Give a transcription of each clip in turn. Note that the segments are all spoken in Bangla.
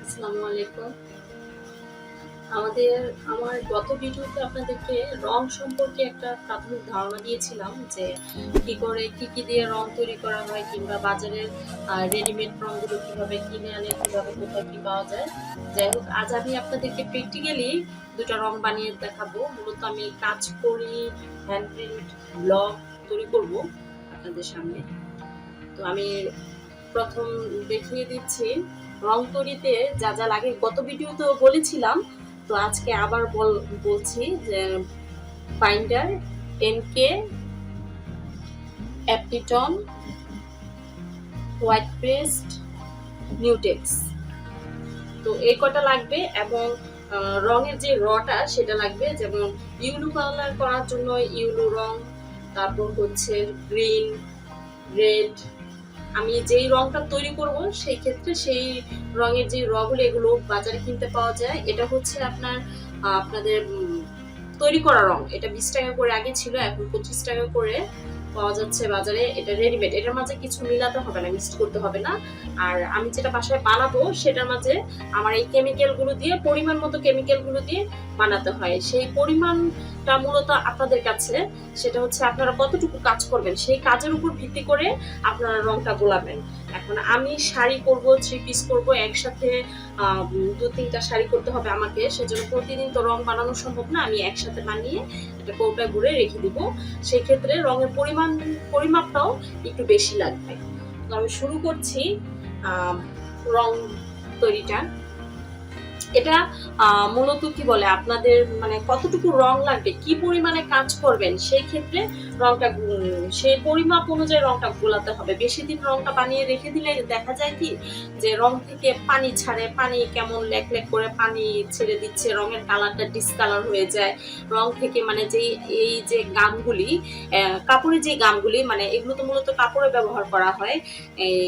আসসালামু আলাইকুম। আমার গত ভিডিওতে আপনাদেরকে রং সম্পর্কে একটা প্রাথমিক ধারণা দিয়েছিলাম যে কি কি দিয়ে রং তৈরি করা হয় কিংবা বাজারের রেডিমেড রংগুলো কিভাবে কিনে আনে, কিভাবে কোথায় কি পাওয়া যায়। যাই হোক, আজ আমি আপনাদেরকে প্র্যাকটিক্যালি দুটা রং বানিয়ে দেখাবো। মূলত আমি কাজ করি, হ্যান্ড প্রিন্ট ব্লগ তৈরি করব আপনাদের সামনে। তো আমি প্রথম দেখিয়ে দিচ্ছি রং তৈরিতে যা যা লাগে। গত ভিডিওতে বলেছিলাম, তো আজকে আবার বলছি যে বাইন্ডার, এনকে, অ্যাপ্রিটন, হোয়াইট পেস্ট, নিউটেক্স। তো এই কটা লাগবে এবং রঙের যে রটা সেটা লাগবে। যেমন ইউলু কালার করার জন্য ইউলু রং, তারপর হচ্ছে গ্রিন, রেড। আমি যেই রংটা তৈরি করব সেই ক্ষেত্রে সেই রঙের যে রগুলো এগুলো বাজারে কিনতে পাওয়া যায়। এটা হচ্ছে আপনাদের তৈরি করা রং। এটা 20 টাকা করে আগে ছিল, এখন 25 টাকা করে পাওয়া যাচ্ছে বাজারে। এটা রেডিমেড, এটার মাঝে কিছু মিলাতে হবে না, মিক্স করতে হবে না। আর আমি যেটা বাসায় বানাবো সেটার মাঝে আমার এই কেমিক্যাল গুলো দিয়ে, পরিমাণ মতো কেমিক্যাল গুলো দিয়ে বানাতে হয়। সেই পরিমাণটা মূলত আপনাদের কাছে, সেটা হচ্ছে আপনারা কতটুকু কাজ করবেন সেই কাজের উপর ভিত্তি করে আপনারা রংটা গোলাবেন। এখন আমি শাড়ি করব, 3 পিস করব, একসাথে 2-3টা শাড়ি করতে হবে আমাকে। সেজন্য প্রতিদিন তো রং বানানো সম্ভব না, আমি একসাথে বানিয়ে একটা কৌটায় ভরে রেখে দিব। সেই ক্ষেত্রে রঙের পরিমাপটাও একটু বেশি লাগবে। তো আমি শুরু করছি রং তৈরিটা। এটা মূলত কি বলে, আপনাদের মানে কতটুকু রং লাগবে, কি পরিমাণে কাজ করবেন সেই ক্ষেত্রে রংটা সেই পরিমাপ অনুযায়ী রংটা গোলাতে হবে। বেশি দিন রংটা বানিয়ে রেখে দিলে দেখা যায় কি যে রং থেকে পানি ছাড়ে, পানি কেমন লেক লেক করে পানি ছেড়ে দিচ্ছে, রঙের কালারটা ডিসকালার হয়ে যায়। রং থেকে মানে এই যে গামগুলি, কাপড়ের যে গামগুলি, মানে এগুলো তো মূলত কাপড়ে ব্যবহার করা হয়। এই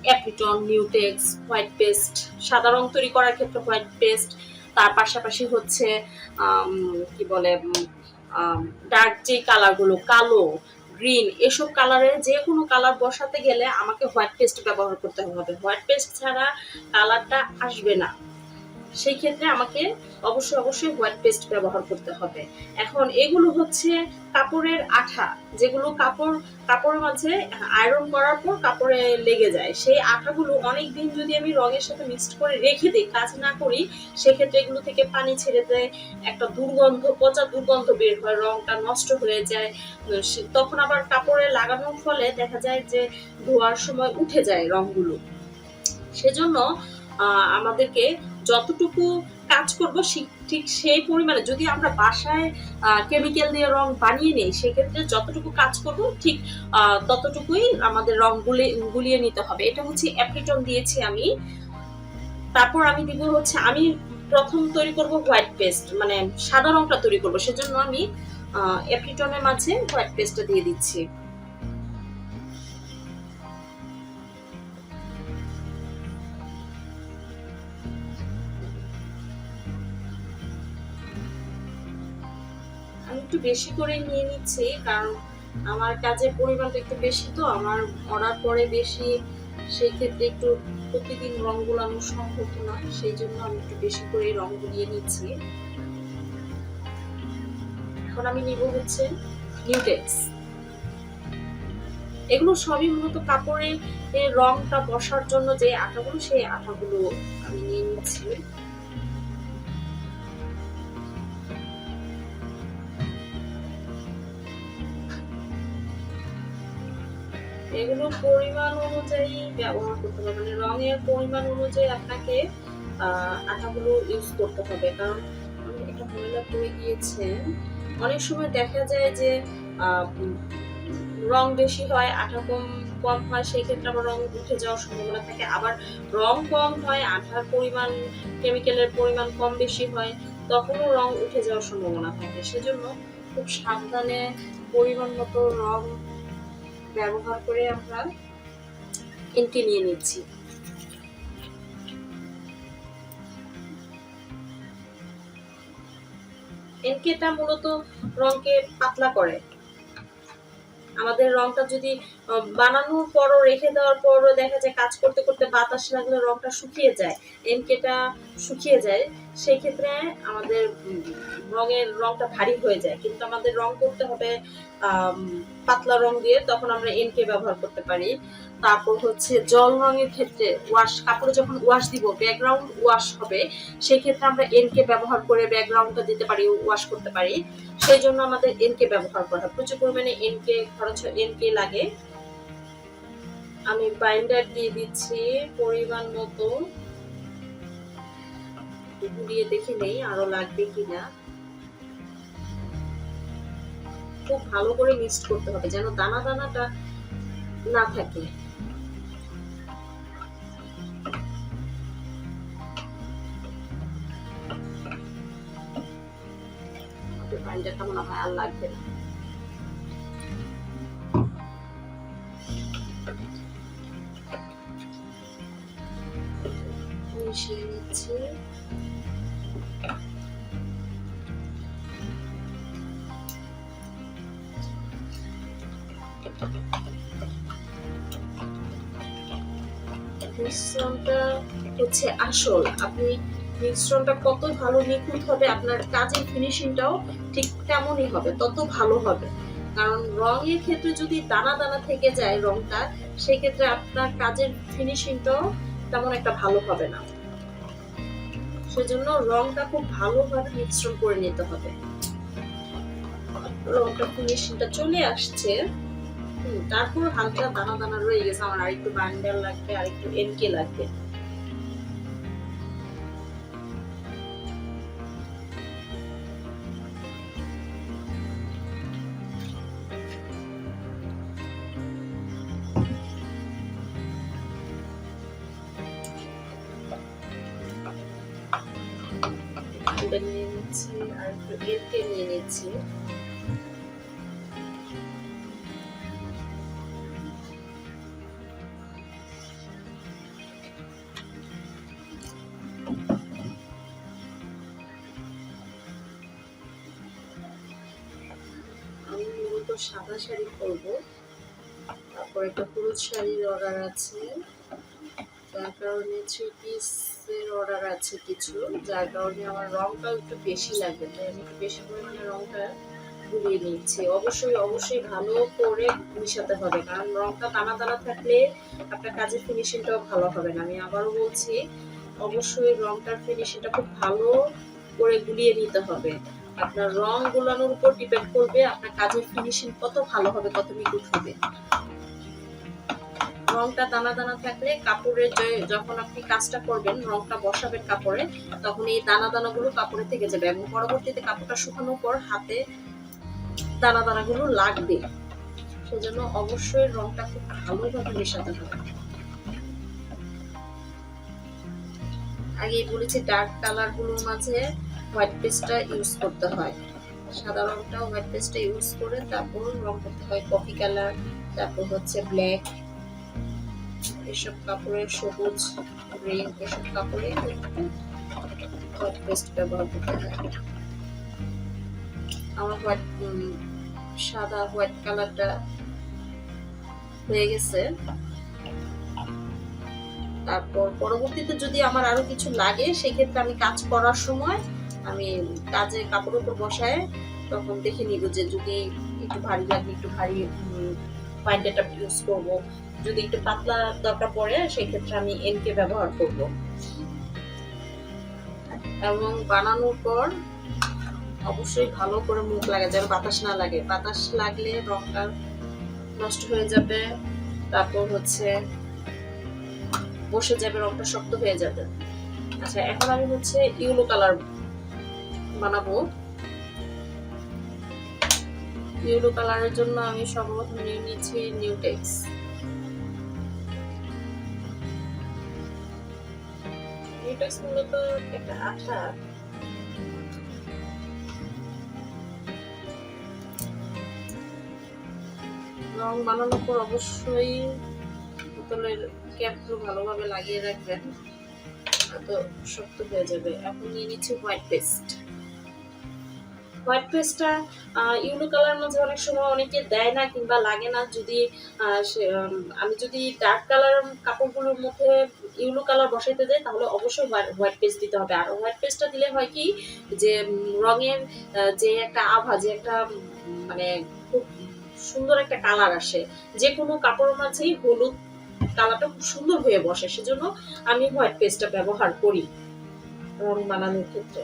অ্যাপ্রিটন, নিউটেক্স, হোয়াইট পেস্ট, সাদা রং তৈরি করার ক্ষেত্রে হোয়াইট পেস্ট, তার পাশাপাশি হচ্ছে কি বলে ডার্ক যে কালারগুলো, কালো, গ্রিন, এসব কালারের যে কোনো কালার বসাতে গেলে আমাকে হোয়াইট পেস্ট ব্যবহার করতে হবে। হোয়াইট পেস্ট ছাড়া কালারটা আসবে না। সেই ক্ষেত্রে আমাকে অবশ্যই হোয়াইট পেস্ট ব্যবহার করতে হবে। এখন এগুলো হচ্ছে কাপড়ের আঠা, যেগুলো কাপড়ের মাঝে আয়রন করার পর কাপড়ে লেগে যায়। সেই আঠাগুলো অনেক দিন যদি আমি রঙের সাথে মিক্সড করে রেখে দিই, কাজ না করি, সেক্ষেত্রে এগুলো থেকে পানি ছেড়ে দেয়, একটা দুর্গন্ধ, পচা দুর্গন্ধ বের হয়, রংটা নষ্ট হয়ে যায়। তখন আবার কাপড়ে লাগানোর ফলে দেখা যায় যে ধোয়ার সময় উঠে যায় রংগুলো। সেজন্য আমাদেরকে যতটুকু কাজ করব ঠিক সেই পরিমাণে, যদি আমরা বাসায় কেমিক্যাল দিয়ে রং বানিয়ে নেই, সেক্ষেত্রে যতটুকু কাজ করব ঠিক ততটুকুই আমাদের রং গুলিয়ে নিতে হবে। এটা হচ্ছে অ্যাপ্রিটন দিয়েছি আমি। তারপর আমি দিব হচ্ছে, আমি প্রথম তৈরি করব হোয়াইট পেস্ট, মানে সাদা রংটা তৈরি করব। সেজন্য আমি অ্যাপ্রিটনের মাঝে হোয়াইট পেস্টটা দিয়ে দিচ্ছি। আমি একটু বেশি করে নিয়ে নিচ্ছি, কারণ আমার কাজের পরিমাণটা একটু বেশি, তো আমার অর্ডার পরে বেশি, সেই ক্ষেত্রে একটু প্রতিদিন রং গুলানো সম্ভব না। সেই জন্য আমি একটু বেশি করে রং গুলিয়ে নিচ্ছি। এখন আমি নিব হচ্ছে নিউটেক্স। এগুলো সবই মূলত কাপড়ের রংটা বসার জন্য যে আঠাগুলো, সেই আঠাগুলো আমি নিয়ে নিচ্ছি। এগুলো পরিমাণ অনুযায়ী ব্যবহার করতে হবে, মানে রঙের পরিমাণ অনুযায়ী আপনাকে আঠাগুলো ইউজ করতে হবে। কারণ এটা ময়লা পড়ে গিয়েছে, অনেক সময় দেখা যায় যে রং বেশি হয়, আঠা কম কম হয়, সেই ক্ষেত্রে আবার রং উঠে যাওয়ার সম্ভাবনা থাকে। আবার রং কম হয়, আঠার পরিমাণ, কেমিক্যালের পরিমাণ কম বেশি হয়, তখনও রং উঠে যাওয়ার সম্ভাবনা থাকে। সেজন্য খুব সাবধানে পরিমাণ মতো রং ব্যবহার করে আমরা এনকে নিয়ে নিচ্ছি। এনকেটা মূলত রংকে পাতলা করে। আমাদের রংটা যদি বানানোর পরও রেখে দেওয়ার পরও দেখা যায় কাজ করতে করতে বাতাস লাগলে রংটা শুকিয়ে যায়, এনকেটা শুকিয়ে যায়, সেই ক্ষেত্রে আমাদের রংটা ভারী হয়ে যায়। কিন্তু আমাদের রং করতে হবে পাতলা রং দিয়ে, তখন আমরা এনকে ব্যবহার করতে পারি। তারপর হচ্ছে জল রঙের ক্ষেত্রে কাপড়ে যখন ওয়াশ দিব, ব্যাকগ্রাউন্ড ওয়াশ হবে, সেই ক্ষেত্রে আমরা এনকে ব্যবহার করে ব্যাকগ্রাউন্ডটা দিতে পারি, ওয়াশ করতে পারি। সেই জন্য আমাদের এনকে ব্যবহার করা হয়, প্রচুর পরিমাণে এনকে লাগে। আমি বাইন্ডার দিয়ে দিচ্ছি পরিমাণ মতো, গুলিয়ে দেখে নেই আরো লাগবে কিনা। খুব ভালো করে মিক্সড করতে হবে যেন দানা দানাটা না থাকে। বাইন্ডারটা মনে হয় আর লাগবে না। মিশিয়ে নিচ্ছি। মিশ্রণটা হচ্ছে আসল, আপনি মিশ্রণটা কত ভালো নিখুঁত হবে, আপনার কাজের ফিনিশিংটাও ঠিক তেমনই হবে, তত ভালো হবে। কারণ রঙের ক্ষেত্রে যদি দানা দানা থেকে যায় রংটা, সেই ক্ষেত্রে আপনার কাজের ফিনিশিংটাও তেমন একটা ভালো হবে না। সেজন্য রংটা খুব ভালোভাবে মিশ্রণ করে নিতে হবে। রংটা ফিনিশিংটা চলে আসছে, তারপর হালকা দানা দানা রয়ে গেছে, আমার আরেকটু বান্ডার লাগবে, আরেকটু এনকে লাগবে। নিয়ে নিচ্ছি আর একটু এনকে নিয়ে নিচ্ছি। আমি মূলত সাদা শাড়ি করবো, তারপর একটা হলুদ শাড়ির অর্ডার আছে, যার কারণে 3 পিসের অর্ডার আছে কিছু, যার কারণে আমার রংটা একটু বেশি লাগবে, তাই আমি একটু বেশি পরিমাণে রংটা গুলিয়ে নিচ্ছি। অবশ্যই ভালো করে মিশাতে হবে, কারণ রংটা দানা দানা থাকলে আপনার কাজের ফিনিশিংটাও ভালো হবে না। আমি আবারও বলছি, অবশ্যই রংটার ফিনিশিংটা খুব ভালো করে গুলিয়ে নিতে হবে। আপনার রং গুলানোর উপর ডিপেন্ড করবে আপনার কাজের ফিনিশিং কত ভালো হবে, কত নিখুঁত হবে। রংটা দানা দানা থাকলে কাপড়ে যখন আপনি কাজটা করবেন, রংটা বসাবেন কাপড়ে, তখন এই দানা দানাগুলো কাপড়ে থেকে যাবে এবং পরবর্তীতে কাপড়টা শুকানোর পর হাতে দানা দানাগুলো লাগবে। সেজন্য অবশ্যই রংটা খুব ভালোভাবে মেশাতে হবে। আগে বলেছি ডার্ক কালার গুলোর মাঝে হোয়াইট পেস্টটা ইউজ করতে হয়, সাদা রংটা হোয়াইট পেস্টটা ইউজ করে তারপর রং করতে হয়। কফি কালার, তারপর হচ্ছে ব্ল্যাক, এসব কাপড়ে সবুজ, গ্রিন, এসব কাপড়ে হোয়াইট পেস্ট ব্যবহার করতে হয়। আমার সাদা হোয়াইট কালারটা হয়ে গেছে। তারপর পরবর্তীতে যদি আমার আরো কিছু লাগে, সেক্ষেত্রে আমি কাজ করার সময় আমি কাজে কাপড়ের উপর বসায় তখন দেখে নিব যে যদি একটু ভারী লাগে একটু ভারী বাইন্ডারটা ইউজ করব, যদি একটু পাতলা দরকার পড়ে সেই ক্ষেত্রে আমি এনকে ব্যবহার করব। এবং বানানোর পর অবশ্যই ভালো করে মুখ লাগা, যেন বাতাস না লাগে, বাতাস লাগলে রংটা নষ্ট হয়ে যাবে, তারপর হচ্ছে বসে যাবে, রংটা শক্ত হয়ে যাবে। আচ্ছা, এখন আমি হচ্ছে ইয়েলো কালার বানাবো। ইয়েলো কালারের জন্য আমি সর্বপ্রথম নিয়ে নিচ্ছি নিউটেক্স। নিউটেক্স মূলত একটা আঠা, রং বানানোর পর অবশ্যই বোতলের ক্যাপগুলো ভালোভাবে লাগিয়ে রাখবেন, তো শক্ত হয়ে যাবে। এখন নিয়ে নিচ্ছি হোয়াইট পেস্ট। হোয়াইট পেস্টটা ইউলো কালার মাঝে অনেক সময় অনেকে দেয় না কিংবা লাগে না। যদি আমি যদি ডার্ক কালার কাপড়গুলোর মধ্যে ইউলো কালার বসাইতে যাই তাহলে অবশ্যই হোয়াইট পেস্ট দিতে হবে। আর হোয়াইট পেস্টটা দিলে হয় কি যে রঙের যে একটা আভা, যে একটা মানে খুব সুন্দর একটা কালার আসে, যে কোনো কাপড়ের মাঝেই হলুদ কালারটা খুব সুন্দর হয়ে বসে। সেজন্য আমি হোয়াইট পেস্টটা ব্যবহার করি রং বানানোর ক্ষেত্রে।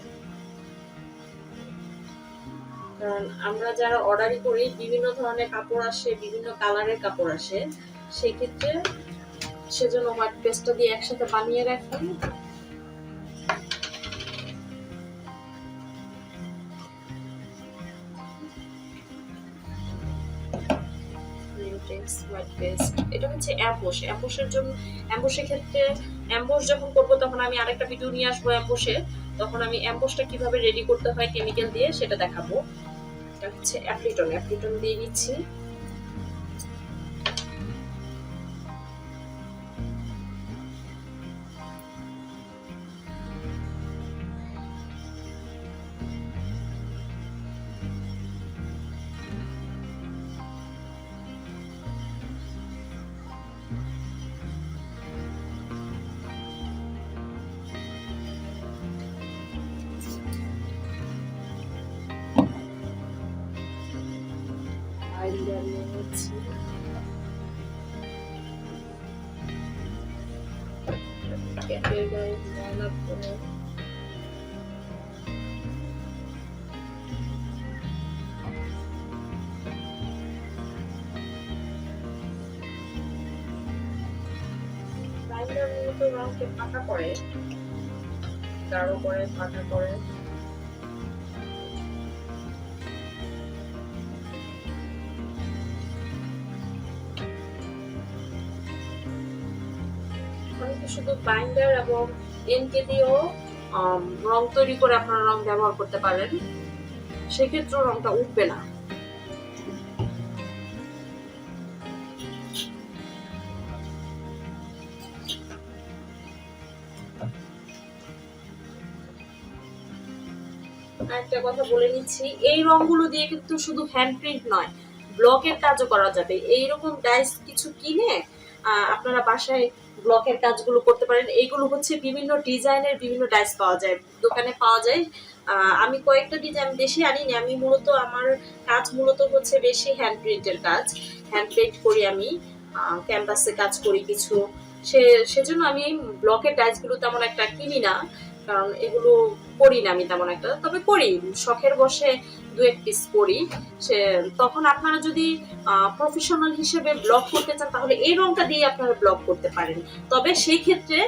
কারণ আমরা যারা অর্ডারই করি বিভিন্ন ধরনের কাপড় আসে, বিভিন্ন কালারের কাপড় আসে, সেক্ষেত্রে সেজন্য হোয়াইট পেস্টটা দিয়ে একসাথে বানিয়ে রাখি। হোয়াইট পেস্ট এটা হচ্ছে অ্যাম্বোসের জন্য। অ্যাম্বোসের ক্ষেত্রে অ্যাম্বোস যখন করব তখন আমি আরেকটা ভিডিও নিয়ে আসবো অ্যাম্বোসে, তখন আমি অ্যাম্বোসটা কিভাবে রেডি করতে হয় কেমিক্যাল দিয়ে সেটা দেখাবো। এটা হচ্ছে অ্যাপ্রিটন দিয়ে নিচ্ছি। ক্যাপের গায়ে ময়লা করে বাইন্ডার মূলত রঙকে ফাঁকা করে, গাঢ় করে, ফাঁকা করে। শুধু বাইন্ডার এবং এনকে দিয়েও রং তৈরি করে আপনারা রং ব্যবহার করতে পারেন, সেক্ষেত্রে রংটা উঠবে না। একটা কথা বলে নিচ্ছি, এই রংগুলো দিয়ে কিন্তু শুধু হ্যান্ড প্রিন্ট নয়, ব্লকের কাজও করা যাবে। এইরকম ডাইস কিছু কিনে আপনারা বাসায় ব্লকের কাজগুলো করতে পারেন। এইগুলো হচ্ছে বিভিন্ন ডিজাইনের বিভিন্ন ডাইস পাওয়া যায়, দোকানে পাওয়া যায়। আমি কয়েকটা ডিজাইন বেশি আনিনি, আমি মূলত আমার কাজ মূলত হচ্ছে বেশি হ্যান্ড প্রিন্টের কাজ, হ্যান্ড প্রিন্ট করি আমি, ক্যানভাসে কাজ করি কিছু। সেজন্য আমি ব্লকের ডাইসগুলো তেমন একটা কিনি না, কারণ এগুলো করি না আমি তেমন একটা, তবে করি শখের বসে দু এক পিস করি। তখন আপনারা যদি প্রফেশনাল হিসেবে ব্লক করতে চান তাহলে এই রংটা দিয়ে আপনারা ব্লক করতে পারেন, তবে সেই ক্ষেত্রে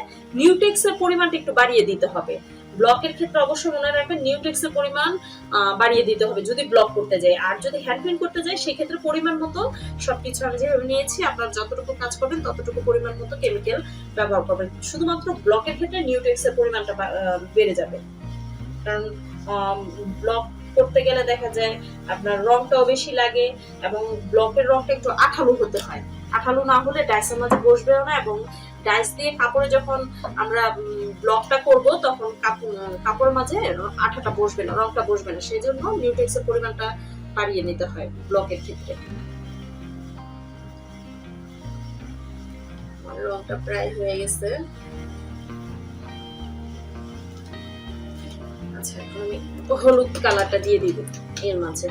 নিউটেক্সের পরিমাণটা একটু বাড়িয়ে দিতে হবে। ব্লকের ক্ষেত্রে অবশ্যই মনে রাখবেন নিউটেক্সের পরিমাণ বাড়িয়ে দিতে হবে যদি ব্লক করতে যাই। আর যদি হ্যান্ড প্রিন্ট করতে যাই সেক্ষেত্রে পরিমাণ মতো সবকিছু আমি যেভাবে নিয়েছি, আপনারা যতটুকু কাজ করবেন ততটুকু পরিমাণ মতো কেমিক্যাল ব্যবহার করবেন। শুধুমাত্র ব্লকের ক্ষেত্রে নিউটেক্সের পরিমাণটা বেড়ে যাবে, কারণ ব্লক করতে গেলে দেখা যায় আপনার রংটাও বেশি লাগে এবং ব্লকের রংটা একটু আঠালো হতে হয়। আঠালো না হলে ডাইসের মাঝে বসবেও না, এবং ডাইস দিয়ে কাপড়ে যখন আমরা ব্লকটা করব তখন কাপড়ের মাঝে আঠাটা বসবে না, রংটা বসবে না। সেই জন্য নিউটেক্সের পরিমাণটা বাড়িয়ে নিতে হয় ব্লকের ক্ষেত্রে। রংটা প্রায় হয়ে গেছে। আচ্ছা, এখন আমি হলুদ কালারটা দিয়ে দিব এর মাঝে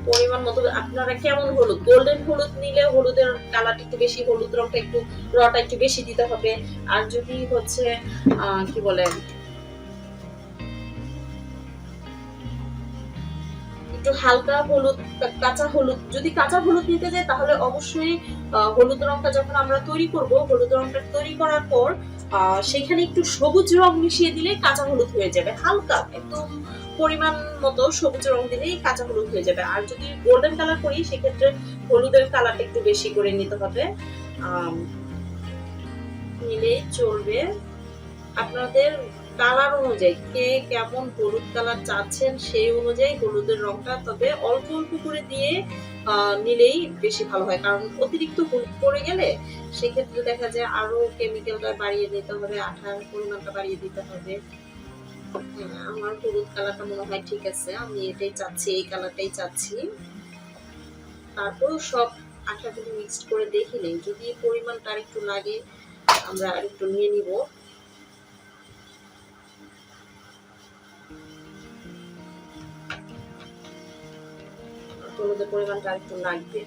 পরিমাণ মতো। আপনারা কেমন হলুদ, গোল্ডেন হলুদ নিলে হলুদের কালারটা একটু বেশি, হলুদ রংটা একটু রটা একটু বেশি দিতে হবে। আর যদি হচ্ছে কি বলে একটু হালকা হলুদ, কাঁচা হলুদ, যদি কাঁচা হলুদ নিতে যাই তাহলে অবশ্যই হলুদ রংটা যখন আমরা তৈরি করব, হলুদ রংটা তৈরি করার পর সেখানে একটু সবুজ রং মিশিয়ে দিলে কাঁচা হলুদ হয়ে যাবে। হালকা একদম পরিমাণ মতো সবুজ রং দিলেই কাঁচা হলুদ হয়ে যাবে। আর যদি গোল্ডেন কালার করি সেক্ষেত্রে হলুদের কালারটা একটু বেশি করে নিতে হবে, নিলেই চলবে। আপনাদের কালার অনুযায়ী কে কেমন হলুদ কালার চাচ্ছেন সেই অনুযায়ী হলুদের রংটা তবে অল্প অল্প করে দিয়ে নিলেই বেশি ভালো হয়, কারণ অতিরিক্ত হলুদ পড়ে গেলে সেক্ষেত্রে দেখা যায় আরো কেমিক্যালটা বাড়িয়ে দিতে হবে, আঠার পরিমাণটা বাড়িয়ে দিতে হবে। হ্যাঁ, আমার হলুদ কালারটা মনে হয় ঠিক আছে, আমি এটাই চাচ্ছি, এই কালারটাই চাচ্ছি। তারপর সব আটাগুলো মিক্সড করে দেখে নিই, যদি পরিমাণটা আর একটু লাগে আমরা আর একটু নিয়ে নিব। হলুদের পরিমাণটা আর একটু লাগবে।